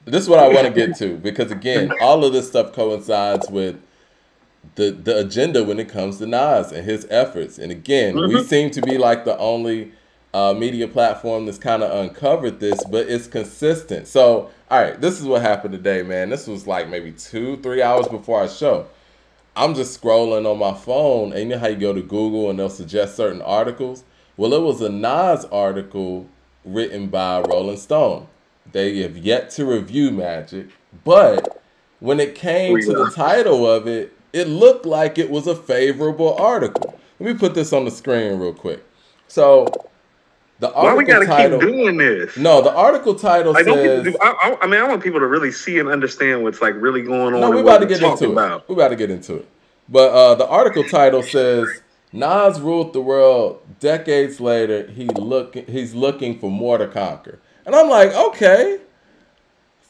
this is what I want to get to, because again, all of this stuff coincides with the agenda when it comes to Nas and his efforts. And again, we seem to be like the only media platform that's kind of uncovered this, but it's consistent. So, all right, this is what happened today, man. This was like maybe 2-3 hours before our show. I'm just scrolling on my phone, and you know how you go to Google and they'll suggest certain articles? Well, it was a Nas article written by Rolling Stone. They have yet to review Magic, but when it came to the title of it, it looked like it was a favorable article. Let me put this on the screen real quick. So the article why we gotta title, keep doing this? No, the article title says. I mean, I want people to really see and understand what's like really going on. No, we're about to get into it. We're about to get into it. But the article title says Nas ruled the world. Decades later, he's looking for more to conquer. And I'm like, okay.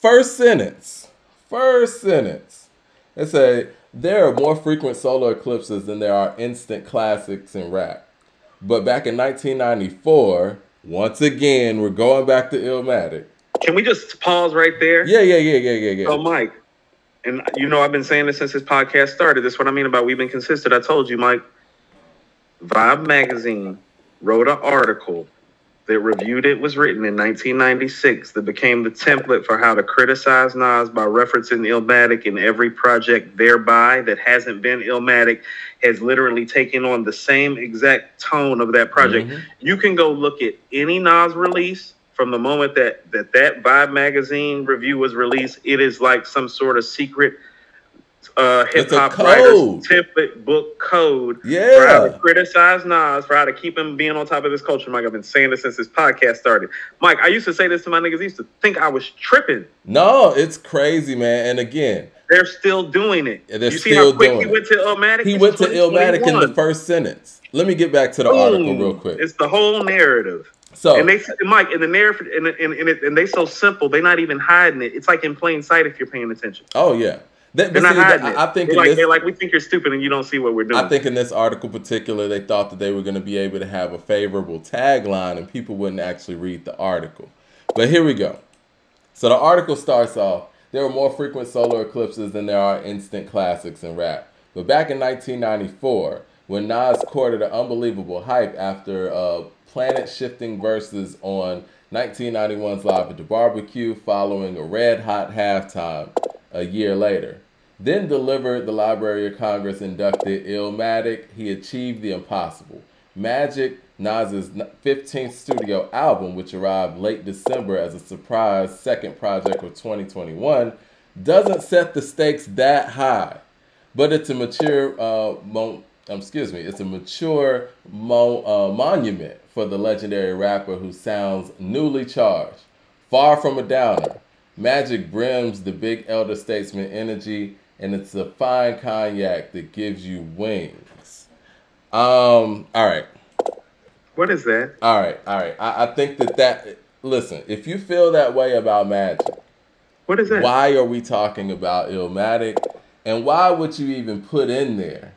First sentence. It said, there are more frequent solar eclipses than there are instant classics in rap. But back in 1994, once again, we're going back to Illmatic. Can we just pause right there? Yeah. So, Mike, and you know I've been saying this since this podcast started. This is what I mean about we've been consistent. I told you, Mike. Vibe magazine wrote an article that reviewed it, was written in 1996, that became the template for how to criticize Nas by referencing Illmatic in every project thereby that hasn't been Illmatic, has literally taken on the same exact tone of that project. You can go look at any Nas release from the moment that Vibe magazine review was released. It is like some sort of secret hip-hop writer's template book code for how to criticize Nas, for how to keep him being on top of this culture. Mike, I've been saying this since this podcast started. Mike, I used to say this to my niggas. They used to think I was tripping. No, it's crazy, man. And again, they're still doing it. You see how quick he went to Illmatic? He went to Illmatic in the first sentence. Let me get back to the article real quick. It's the whole narrative. So, and they, Mike, in the narrative, and they so simple, they're not even hiding it. It's like in plain sight if you're paying attention. Oh yeah. They're not hiding it. I think they're like, we think you're stupid and you don't see what we're doing. I think in this article particular, they thought that they were going to be able to have a favorable tagline and people wouldn't actually read the article. But here we go. So the article starts off, there are more frequent solar eclipses than there are instant classics in rap. But back in 1994, when Nas courted an unbelievable hype after planet-shifting verses on 1991's Live at the Barbecue following a red-hot halftime a year later. Then delivered the Library of Congress inducted Illmatic, he achieved the impossible. Magic, Nas's 15th studio album, which arrived late December as a surprise second project of 2021, doesn't set the stakes that high, but it's a mature monument for the legendary rapper who sounds newly charged. Far from a downer, Magic brims the big elder statesman energy, and it's a fine cognac that gives you wings. All right. What is that? All right. I think that listen, if you feel that way about Magic, what is that? Why are we talking about Illmatic, and why would you even put in there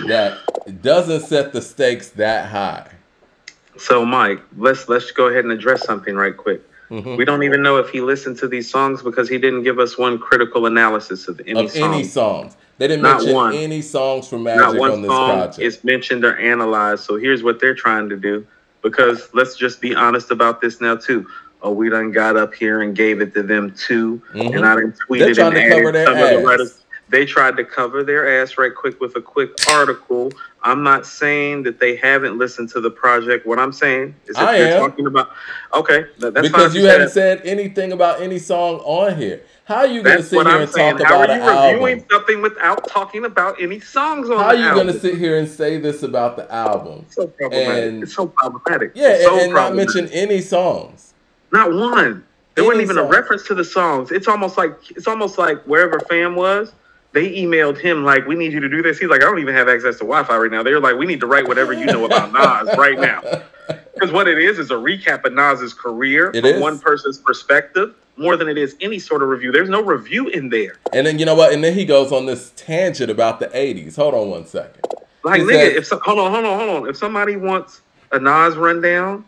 that it doesn't set the stakes that high? So, Mike, let's go ahead and address something right quick. We don't even know if he listened to these songs because he didn't give us one critical analysis of any songs. They didn't mention any songs from Magic on this project. It's mentioned or analyzed. So here's what they're trying to do. Because let's just be honest about this now too. Oh, we done got up here and gave it to them too, and I done tweeted and added some of the writers. They tried to cover their ass right quick with a quick article. I'm not saying that they haven't listened to the project. What I'm saying is that they're talking about. Okay, that's because you haven't said anything about any song on here. How are you going to sit here and talk about an album? How are you reviewing something without talking about any songs on the album? How are you going to sit here and say this about the album? It's so problematic. It's so problematic. Yeah, and not mention any songs. Not one. There wasn't even a reference to the songs. It's almost like wherever Fam was. They emailed him like, we need you to do this. He's like, I don't even have access to Wi-Fi right now. They're like, we need to write whatever you know about Nas right now. Because what it is a recap of Nas's career from one person's perspective more than it is any sort of review. There's no review in there. And then, you know what? And then he goes on this tangent about the 80s. Hold on one second. Like, nigga, hold on. If somebody wants a Nas rundown,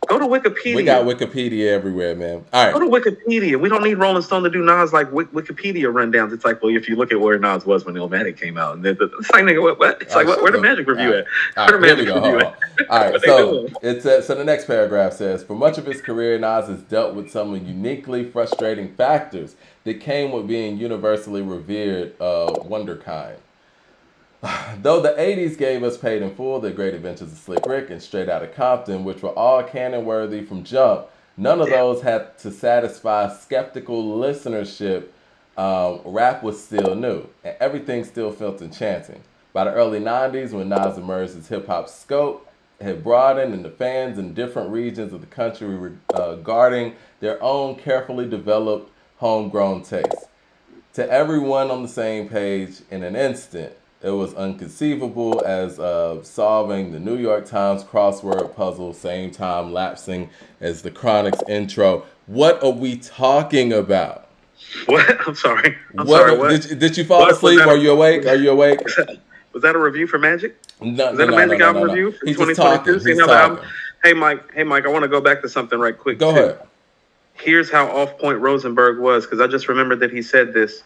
Go to Wikipedia. We got Wikipedia everywhere, man. All right. Go to Wikipedia. We don't need Rolling Stone to do Nas like Wikipedia rundowns. It's like, well, if you look at where Nas was when Illmatic came out, and it's like, nigga, what? It's like, where the Magic Review at? Where the Magic Review at? All right, so it says. So the next paragraph says, for much of his career, Nas has dealt with some uniquely frustrating factors that came with being universally revered, wonderkind. Though the 80s gave us Paid in Full, The Great Adventures of Slick Rick, and Straight Outta Compton, which were all canon-worthy from jump, none of those had to satisfy skeptical listenership. Rap was still new, and everything still felt enchanting. By the early 90s, when Nas emerged, his hip-hop scope had broadened, and the fans in different regions of the country were guarding their own carefully developed, homegrown taste. To everyone on the same page in an instant, it was unconceivable as solving the New York Times crossword puzzle, same time lapsing as the Chronic's intro. What are we talking about? What? I'm sorry. What? Did you fall asleep? Are you awake? Are you awake? Was that a review for Magic? No, was that a Magic album review for He's 2022? He's talking. Hey, Mike, I want to go back to something right quick. Go ahead. Here's how off point Rosenberg was, because I just remembered that he said this.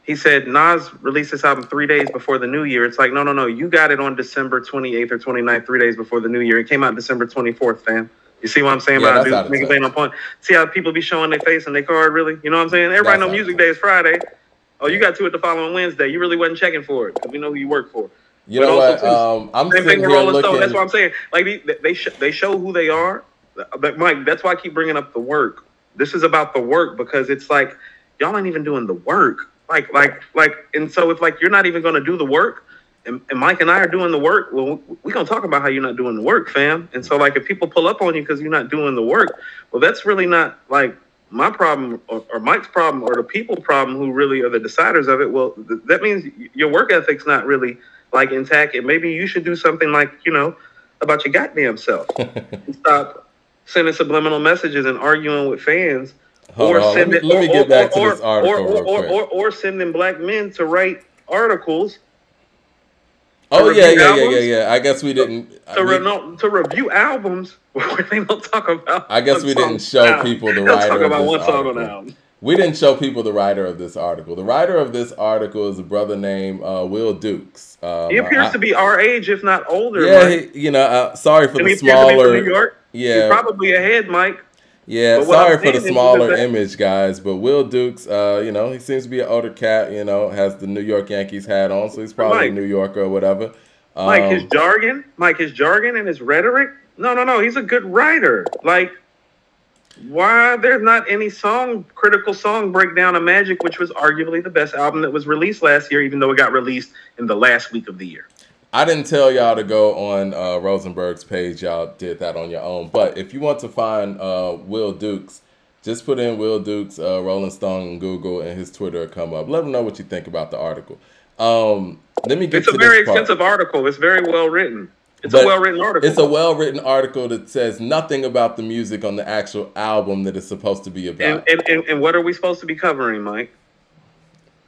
He said, Nas released this album 3 days before the new year. It's like, no. You got it on December 28th or 29th, 3 days before the new year. It came out December 24th, fam. You see what I'm saying about niggas ain't on point? See how people be showing their face and their card, really? You know what I'm saying? Everybody know Music Day is Friday. Oh, you got to it the following Wednesday. You really wasn't checking for it, because we know who you work for. You know what? I'm same thing with Rolling Stone. That's what I'm saying. Like, they show who they are. But, Mike, that's why I keep bringing up the work. This is about the work, because it's like, y'all ain't even doing the work. And so if like you're not even going to do the work, and Mike and I are doing the work, well, we're going to talk about how you're not doing the work, fam. And so like if people pull up on you because you're not doing the work, well, that's really not like my problem or Mike's problem or the people problem who really are the deciders of it. Well, that means your work ethic's not really like intact, and maybe you should do something like, about your goddamn self. Stop sending subliminal messages and arguing with fans. Let me get back to this article or sending black men to write articles. Oh yeah. I guess we didn't to review albums where they don't talk about. I guess we didn't show people the writer. Talk about one song on the album. We didn't show people the writer of this article. The writer of this article is a brother named Will Dukes. He appears to be our age, if not older. Yeah, sorry for the smaller. New York. Yeah, he's probably ahead, Mike. Yeah, sorry for the smaller image, guys. But Will Dukes, he seems to be an older cat. Has the New York Yankees hat on, so he's probably a New Yorker or whatever. His jargon and his rhetoric. No. He's a good writer. Like, why there's not any critical song breakdown of Magic, which was arguably the best album that was released last year, even though it got released in the last week of the year. I didn't tell y'all to go on Rosenberg's page. Y'all did that on your own. But if you want to find Will Dukes, just put in Will Dukes, Rolling Stone in Google, and his Twitter will come up. Let them know what you think about the article. Let me get It's a very extensive article. It's very well written. It's a well-written article. It's a well-written article that says nothing about the music on the actual album that it's supposed to be about. And what are we supposed to be covering, Mike?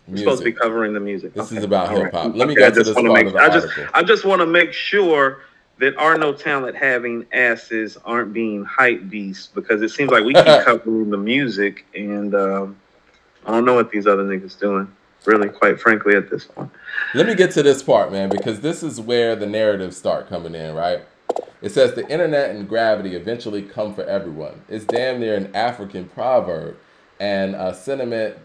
We're supposed to be covering the music. This is about hip-hop. Let me go to this part of the article. I just want to make sure that our no talent having asses aren't being hype beasts, because it seems like we keep covering the music, and I don't know what these other niggas doing, really, quite frankly, at this point. Let me get to this part, man, because this is where the narratives start coming in, right? It says the internet and gravity eventually come for everyone. It's damn near an African proverb, and sentiment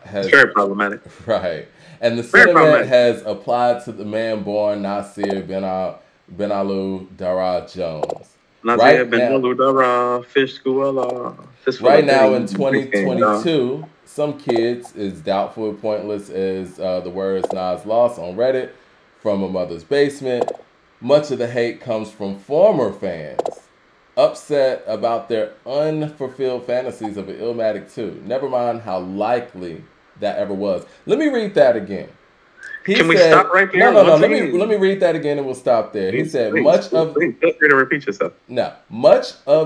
has... It's very problematic. Right. And the sentiment has applied to the man born Nasir Benalu Dara Jones. Nasir Benalu Dara Fishkuala. Right now in 2022... Some kids is doubtful or pointless as the words Nas lost on Reddit from a mother's basement. Much of the hate comes from former fans, upset about their unfulfilled fantasies of an Illmatic 2. Never mind how likely that ever was. Let me read that again. Can we stop right there? No. Let me read that again and we'll stop there. He said, much of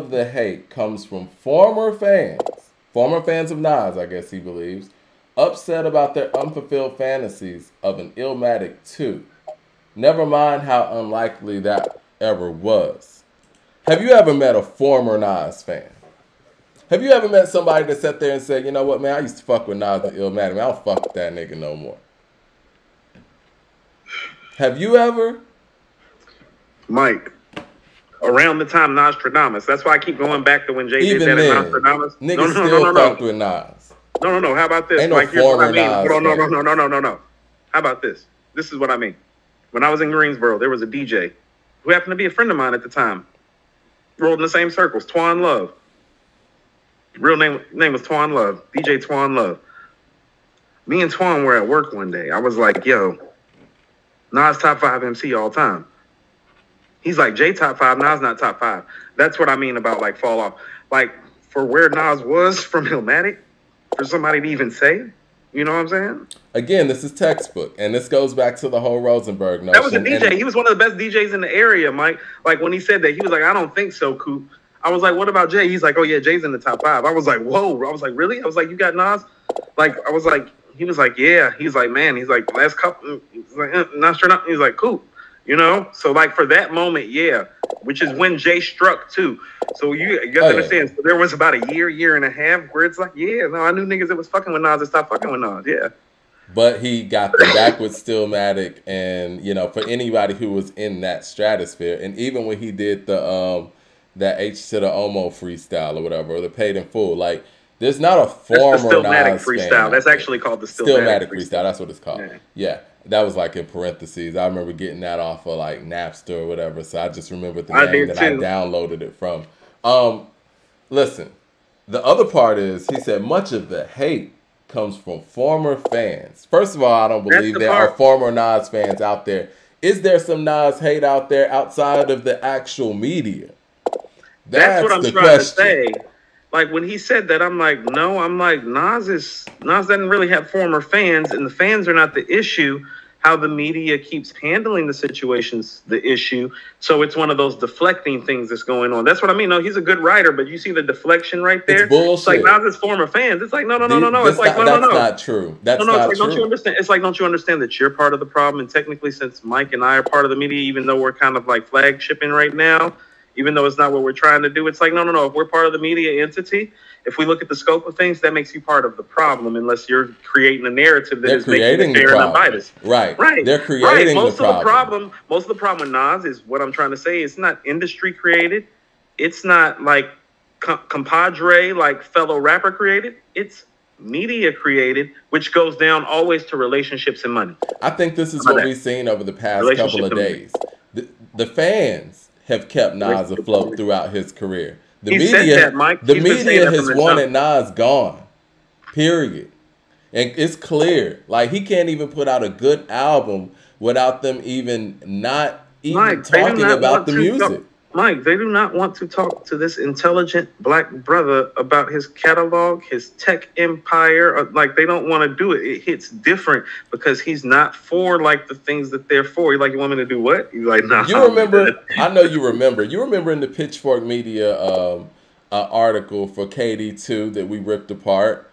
the hate comes from former fans of Nas, I guess he believes, upset about their unfulfilled fantasies of an Illmatic 2. Never mind how unlikely that ever was. Have you ever met a former Nas fan? Have you ever met somebody that sat there and said, you know what, man, I used to fuck with Nas and Illmatic, man, I don't fuck with that nigga no more? Have you ever? Mike, around the time Nostradamus. That's why I keep going back to when Jay did that in Nostradamus. Niggas still fucked with Nas. No. How about this? Ain't no Like, here's what I mean. Nas No. How about this? This is what I mean. When I was in Greensboro, there was a DJ who happened to be a friend of mine at the time. Rolled in the same circles. Twan Love. Real name was Twan Love. DJ Twan Love. Me and Twan were at work one day. I was like, yo, Nas top 5 MC all time. He's like, Jay top 5, Nas not top 5. That's what I mean about like fall off. Like for where Nas was from Illmatic, for somebody to even say, you know what I'm saying? Again, this is textbook, and this goes back to the whole Rosenberg notion. That was a DJ. He was one of the best DJs in the area, Mike. Like when he said that, he was like, I don't think so, Coop. I was like, what about Jay? He's like, oh yeah, Jay's in the top 5. I was like, whoa. I was like, really? I was like, you got Nas? Like, I was like, he was like, yeah. He's like, man. He's like, last couple. He's like, Nostradamus. He's like, Coop. You know? So like for that moment, yeah. Which is when Jay struck too. So you gotta understand. So there was about a year and a half where it's like, yeah, no, I knew niggas that was fucking with Nas and stopped fucking with Nas. Yeah. But he got them back with Stillmatic, and you know, for anybody who was in that stratosphere, and even when he did the that H to the Omo freestyle or whatever, or the Paid in Full, like there's not a former Stillmatic Nas freestyle. fan. That's actually called the Stillmatic freestyle. That's what it's called. Yeah. That was like in parentheses. I remember getting that off of like Napster or whatever. So I just remember the name that I downloaded it from. Listen, the other part is he said much of the hate comes from former fans. First of all, I don't believe there are former Nas fans out there. Is there some Nas hate out there outside of the actual media? That's what I'm trying to say. Like when he said that, I'm like, no, I'm like, Nas doesn't really have former fans, and the fans are not the issue. How the media keeps handling the situation's the issue. So it's one of those deflecting things that's going on. That's what I mean. No, he's a good writer, but you see the deflection right there? It's bullshit. It's like Nas' former fans. It's like, no. It's like, no. That's not true. That's not true. Don't you understand? It's like, don't you understand that you're part of the problem? And technically, since Mike and I are part of the media, even though we're kind of like flagshipping right now, even though it's not what we're trying to do, it's like, no. If we're part of the media entity, if we look at the scope of things, that makes you part of the problem, unless you're creating a narrative that is making it fair and unbiased. Right. They're creating the problem. Most of the problem with Nas is what I'm trying to say. It's not industry created. It's not like compadre, like fellow rapper created. It's media created, which goes down always to relationships and money. I think this is what we've seen over the past couple of days. The fans have kept Nas afloat throughout his career. The media has wanted Nas gone. Period. And it's clear. Like he can't even put out a good album without them not talking about the music. Mike, they do not want to talk to this intelligent black brother about his catalog, his tech empire. Like they don't want to do it. It hits different because he's not for like the things that they're for. He's like, you want me to do what? He's like, nah. You remember? I know you remember. You remember in the Pitchfork Media article for KD2 that we ripped apart.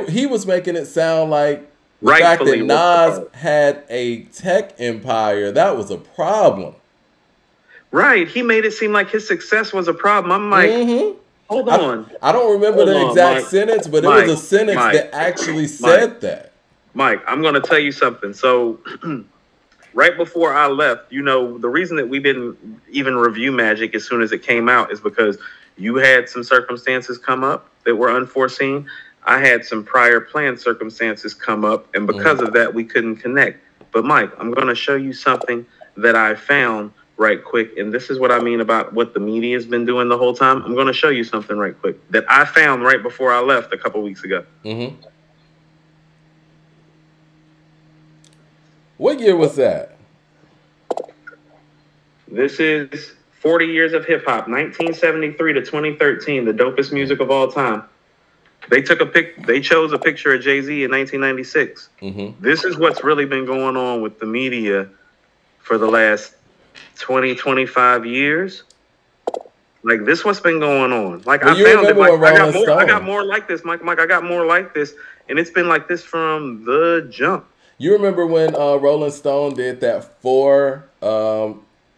He was making it sound like the fact that Nas had a tech empire, that was a problem. Right. He made it seem like his success was a problem. I'm like, hold on. I don't remember the exact sentence, but it was a sentence that actually said that. Mike, I'm going to tell you something. So right before I left, you know, the reason that we didn't even review Magic as soon as it came out is because you had some circumstances come up that were unforeseen. I had some prior planned circumstances come up, and because of that, we couldn't connect. But Mike, I'm going to show you something that I found right quick, and this is what I mean about what the media has been doing the whole time. I'm going to show you something right quick that I found right before I left a couple weeks ago. What year was that? This is 40 years of hip hop, 1973 to 2013, the dopest music of all time. They chose a picture of Jay-Z in 1996. This is what's really been going on with the media for the last 20, 25 years. Like this what's been going on. Like I found it. Like, I got more like this, Mike. I got more like this, and it's been like this from the jump. You remember when Rolling Stone did that 4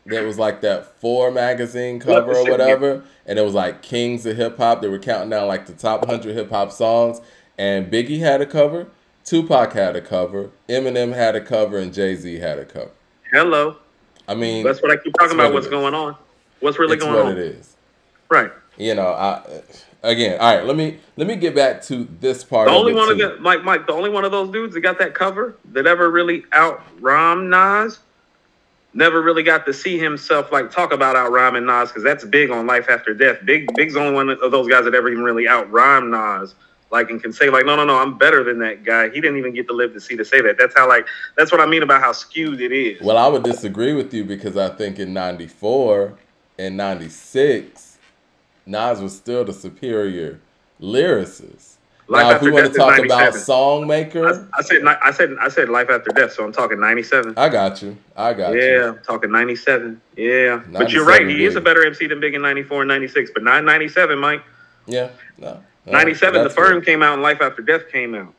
that was like that 4 magazine What cover the or shit? whatever, and it was like Kings of Hip Hop. They were counting down like the top 100 hip hop songs, and Biggie had a cover, Tupac had a cover, Eminem had a cover, and Jay-Z had a cover. Hello. I mean, That's what I keep it's talking what about. it What's is. going on? What's really It's going what on? it is. Right. You know, again, all right. Let me get back to this part The of only it one of too. the Mike, the only one of those dudes that got that cover that ever really out rhymed Nas, never really got to see himself like talk about out rhyming Nas, because that's big on Life After Death. Big's the only one of those guys that ever even really out rhymed Nas, like, and can say like, no, I'm better than that guy. He didn't even get to live to see to say that. That's how, like, that's what I mean about how skewed it is. Well, I would disagree with you because I think in '94 and '96, Nas was still the superior lyricist. Life Now, if After we want Death to is talk about 97. song maker, I said Life After Death, so I'm talking 97. I got you. Yeah, I'm talking 97. Yeah. But you're right, 97 he is a big. better MC than Big in 94 and 96, but not 97, Mike. Yeah, no, 97, The that's fair. Firm came out and Life After Death came out.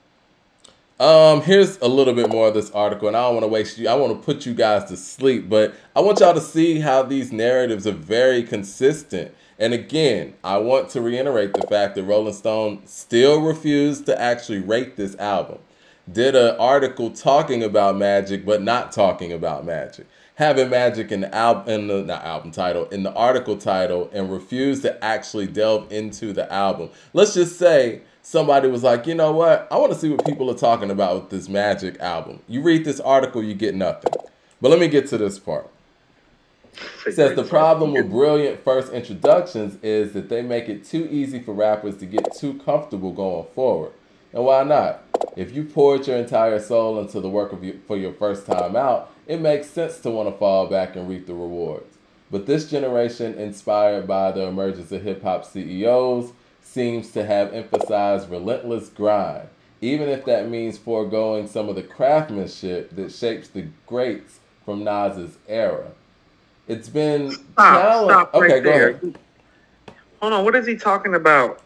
Here's a little bit more of this article, and I don't want to waste you. I want to put you guys to sleep, but I want y'all to see how these narratives are very consistent. And again, I want to reiterate the fact that Rolling Stone still refused to actually rate this album. Did an article talking about Magic, but not talking about Magic. Having Magic in the album title, in the article title, and refused to actually delve into the album. Let's just say somebody was like, you know what? I want to see what people are talking about with this Magic album. You read this article, you get nothing. But let me get to this part. It says the problem with brilliant first introductions is that they make it too easy for rappers to get too comfortable going forward. And why not? If you poured your entire soul into the work for your first time out, it makes sense to want to fall back and reap the rewards. But this generation, inspired by the emergence of hip-hop CEOs, seems to have emphasized relentless grind, even if that means foregoing some of the craftsmanship that shapes the greats from Nas's era. It's been challenged. Stop Okay, right go there. ahead. Hold on, what is he talking about?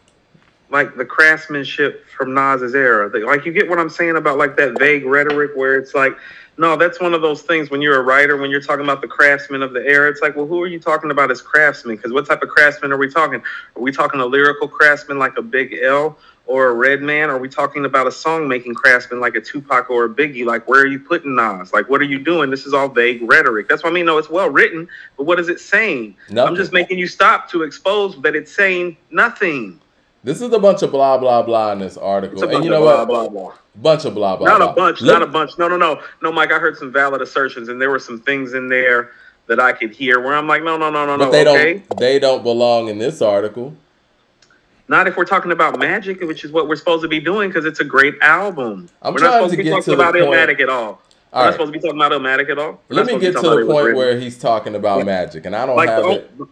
Like the craftsmanship from Nas's era. Like, you get what I'm saying about like that vague rhetoric where it's like, no, that's one of those things when you're a writer, when you're talking about the craftsmen of the era, it's like, well, who are you talking about as craftsmen? Because what type of craftsmen are we talking? Are we talking a lyrical craftsman like a Big L or a Redman? Are we talking about a song-making craftsman like a Tupac or a Biggie? Like, where are you putting Nas? Like, what are you doing? This is all vague rhetoric. That's what I mean. No, it's well written, but what is it saying? Nothing. I'm just making you stop to expose that it's saying nothing. This is a bunch of blah, blah, blah in this article. It's a bunch And you of know blah, what? blah, blah. Bunch of blah, blah, Not blah. a bunch, not a bunch. No, Mike, I heard some valid assertions, and there were some things in there that I could hear where I'm like, no, But they don't belong in this article. Not if we're talking about Magic, which is what we're supposed to be doing, because it's a great album. I'm We're not trying supposed to to be get talking to the about point. Illmatic at all. We're All not right. supposed to be talking about Illmatic at all. We're Let not me supposed to be get to talking the about it was point written. where he's talking about Magic, and I don't Like have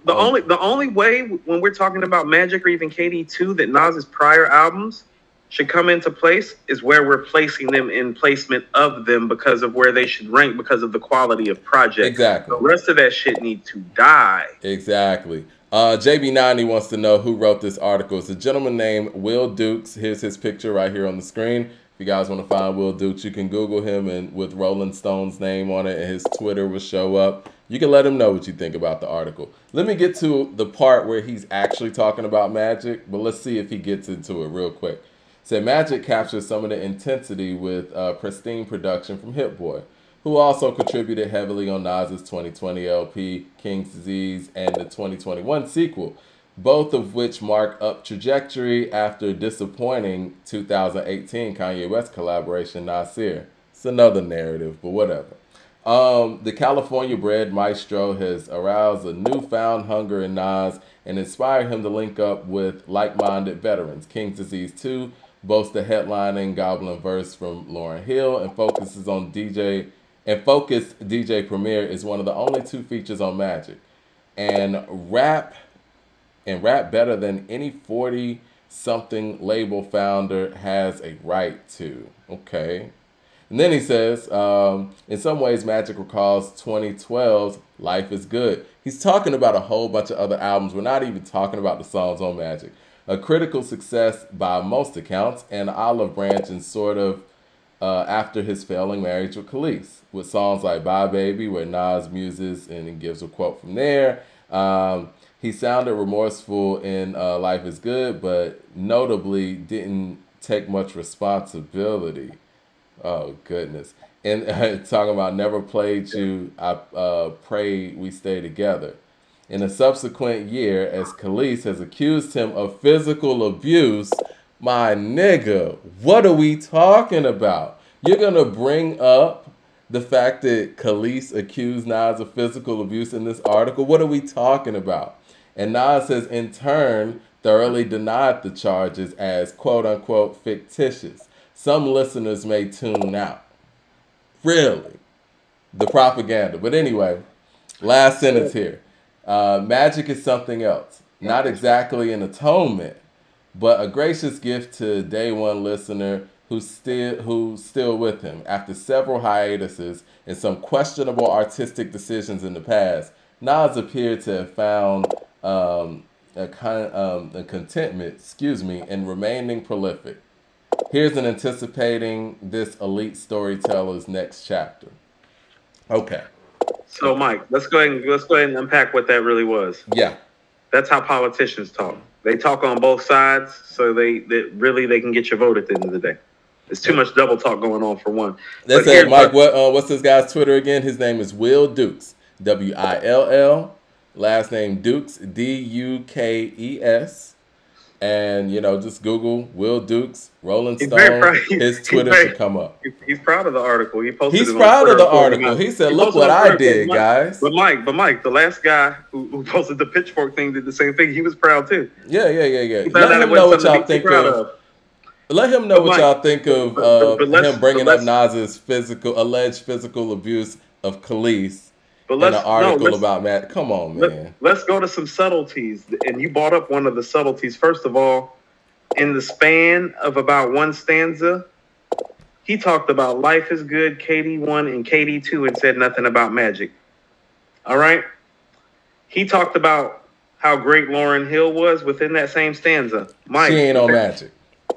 the only way when we're talking about Magic or even KD2 that Nas's prior albums should come into place is where we're placing them in placement of them because of where they should rank because of the quality of project. Exactly. The rest of that shit need to die. Exactly. JB90 wants to know who wrote this article. It's a gentleman named Will Dukes. Here's his picture right here on the screen. If you guys want to find Will Dukes, you can Google him, and with Rolling Stone's name on it, and his Twitter will show up. You can let him know what you think about the article. Let me get to the part where he's actually talking about Magic, but let's see if he gets into it real quick. Said Magic captures some of the intensity with pristine production from Hit Boy, who also contributed heavily on Nas's 2020 LP, King's Disease, and the 2021 sequel, both of which mark up trajectory after disappointing 2018 Kanye West collaboration, Nasir. It's another narrative, but whatever. The California-bred maestro has aroused a newfound hunger in Nas and inspired him to link up with like-minded veterans. King's Disease 2 boasts a headlining Goblin verse from Lauryn Hill and focused DJ Premier is one of the only 2 features on Magic. And rap better than any 40-something label founder has a right to. Okay. And then he says, in some ways, Magic recalls 2012's Life is Good. He's talking about a whole bunch of other albums. We're not even talking about the songs on Magic. A critical success by most accounts, and olive branch and sort of after his failing marriage with Khalees, with songs like Bye Baby, where Nas muses and he gives a quote from there. He sounded remorseful in Life is Good, but notably didn't take much responsibility. Oh, goodness. And talking about never played you, I pray we stay together. In a subsequent year, as Khalees has accused him of physical abuse, my nigga, what are we talking about? You're going to bring up the fact that Khalees accused Nas of physical abuse in this article? What are we talking about? And Nas has in turn thoroughly denied the charges as quote-unquote fictitious. Some listeners may tune out. Really? The propaganda. But anyway, last sentence here. Magic is something else. Not exactly an atonement, but a gracious gift to day one listener who's still with him. After several hiatuses and some questionable artistic decisions in the past, Nas appeared to have found a contentment, in remaining prolific. Here's an anticipating this elite storyteller's next chapter. Okay. So, Mike, let's go ahead and unpack what that really was. Yeah. That's how politicians talk. They talk on both sides, so they can get your vote at the end of the day. There's too much double talk going on for one. That's it, Mike. What's this guy's Twitter again? His name is Will Dukes. Will. Last name Dukes. Dukes. And, just Google Will Dukes, Rolling Stone. His Twitter should come up. He's proud of the article. He's proud of the article. He said, look what I did, guys. But Mike, the last guy who posted the pitchfork thing did the same thing. He was proud, too. Yeah. Let him know what y'all think of. Let him know what y'all think of him bringing up Nas's alleged physical abuse of Khalees. In an article about Matt. Come on, man. Let's go to some subtleties. And you brought up one of the subtleties. First of all, in the span of about one stanza, he talked about Life is Good, KD1 and KD2, and said nothing about Magic. All right? He talked about how great Lauryn Hill was within that same stanza. Mike, she ain't on Magic.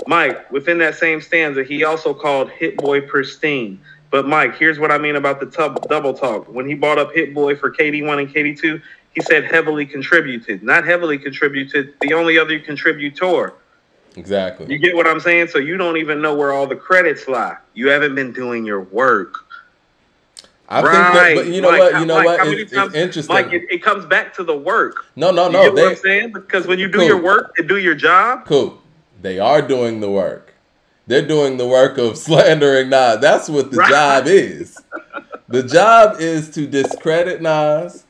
Mike, within that same stanza, he also called Hit Boy pristine. But, Mike, here's what I mean about the double talk. When he brought up Hit Boy for KD1 and KD2, he said heavily contributed. Not heavily contributed, the only other contributor. Exactly. You get what I'm saying? So you don't even know where all the credits lie. You haven't been doing your work. I think that, but you know what? It's interesting. Mike, it comes back to the work. No. You get what I'm saying? Because when you do your work and do your job. Cool. They are doing the work. They're doing the work of slandering Nas. That's what the job is. The job is to discredit Nas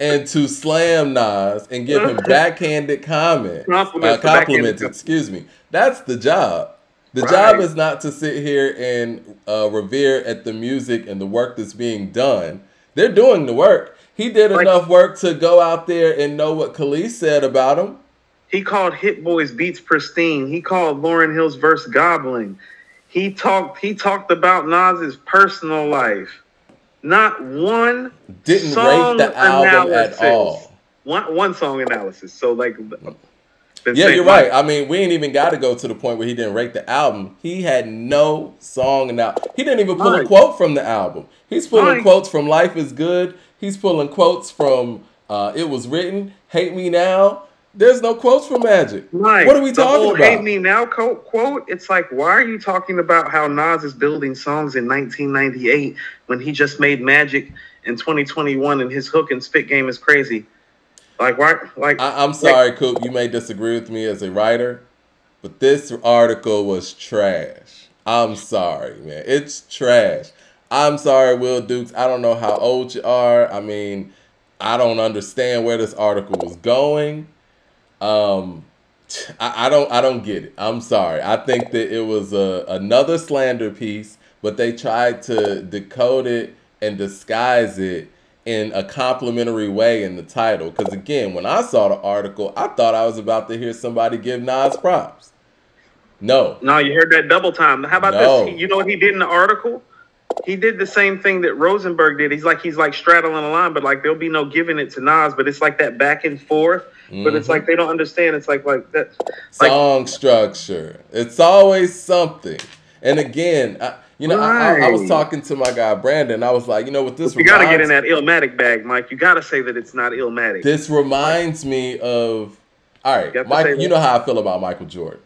and to slam Nas and give him backhanded compliments. Excuse me. That's the job. The job is not to sit here and revere at the music and the work that's being done. They're doing the work. He did enough work to go out there and know what Khalees said about him. He called Hit Boy's beats pristine. He called Lauryn Hill's verse gobbling. He talked about Nas's personal life. Not one didn't song rate the album analysis. At all. One song analysis. So you're right. I mean, we ain't even got to go to the point where he didn't rate the album. He had no song analysis. He didn't even pull a quote from the album. He's pulling quotes from Life is Good. He's pulling quotes from It Was Written, Hate Me Now. There's no quotes from Magic. Mike, what are we talking about? Hate Me Now quote. It's like, why are you talking about how Nas is building songs in 1998 when he just made Magic in 2021 and his hook and spit game is crazy? Like, why? I'm sorry, Coop. You may disagree with me as a writer, but this article was trash. I'm sorry, man. It's trash. I'm sorry, Will Dukes. I don't know how old you are. I mean, I don't understand where this article was going. I don't get it. I'm sorry. I think that it was another slander piece, but they tried to decode it and disguise it in a complimentary way in the title. Because again, when I saw the article, I thought I was about to hear somebody give Nas props. No, you heard that double time. How about this? You know what he did in the article? He did the same thing that Rosenberg did. He's like straddling the line, but like there'll be no giving it to Nas. But it's like that back and forth. But it's like they don't understand. It's like that song structure. It's always something. And again, You know, I was talking to my guy Brandon. I was like, you know what this you got to get in that Illmatic bag, Mike. You got to say that it's not Illmatic. This reminds me of, all right, Mike, you know how I feel about Michael Jordan.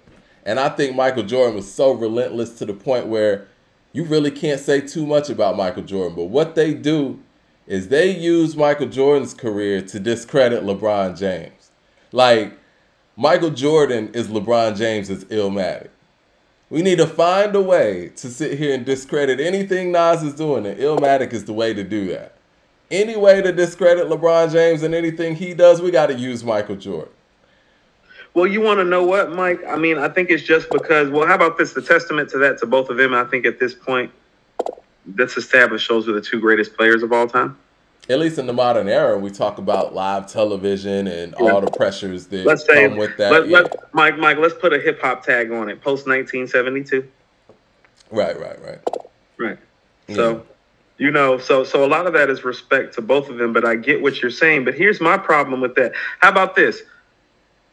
And I think Michael Jordan was so relentless to the point where you really can't say too much about Michael Jordan. But what they do is they use Michael Jordan's career to discredit LeBron James. Like, Michael Jordan is LeBron James's Illmatic. We need to find a way to sit here and discredit anything Nas is doing, and Illmatic is the way to do that. Any way to discredit LeBron James and anything he does, we got to use Michael Jordan. Well, you want to know what, Mike? I mean, I think it's just because, well, how about this? The testament to that, to both of them, I think at this point, that's established shows are the two greatest players of all time. At least in the modern era, we talk about live television and all the pressures that come with that. Mike, let's put a hip-hop tag on it. Post-1972. Right. Yeah. So, you know, so a lot of that is respect to both of them, but I get what you're saying. But here's my problem with that. How about this?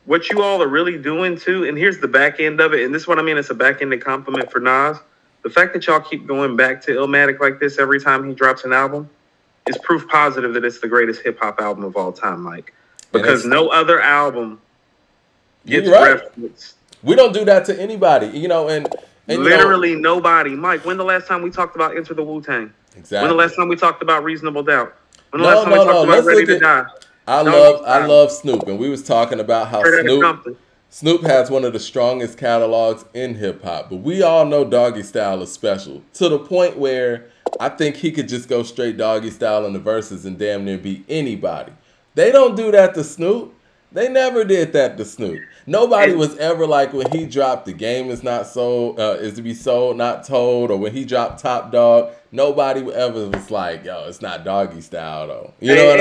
What you all are really doing, too, and here's the back end of it, and this is what I mean, it's a back-ended compliment for Nas. The fact that y'all keep going back to Illmatic like this every time he drops an album is proof positive that it's the greatest hip-hop album of all time, Mike. Because no other album gets referenced. We don't do that to anybody, you know, and literally nobody. Mike, when the last time we talked about Enter the Wu-Tang? Exactly. When the last time we talked about Reasonable Doubt? When the last time we talked about Ready to Die? I love Snoop, and we was talking about how Snoop has one of the strongest catalogs in hip-hop, but we all know Doggy Style is special, to the point where I think he could just go straight Doggy Style in the verses and damn near beat anybody. They don't do that to Snoop. They never did that to Snoop. Nobody was ever like, when he dropped The Game Is Not Sold, Is to Be Sold, Not Told, or when he dropped Top Dog, nobody ever was like, yo, it's not Doggy Style, though. You know what I mean?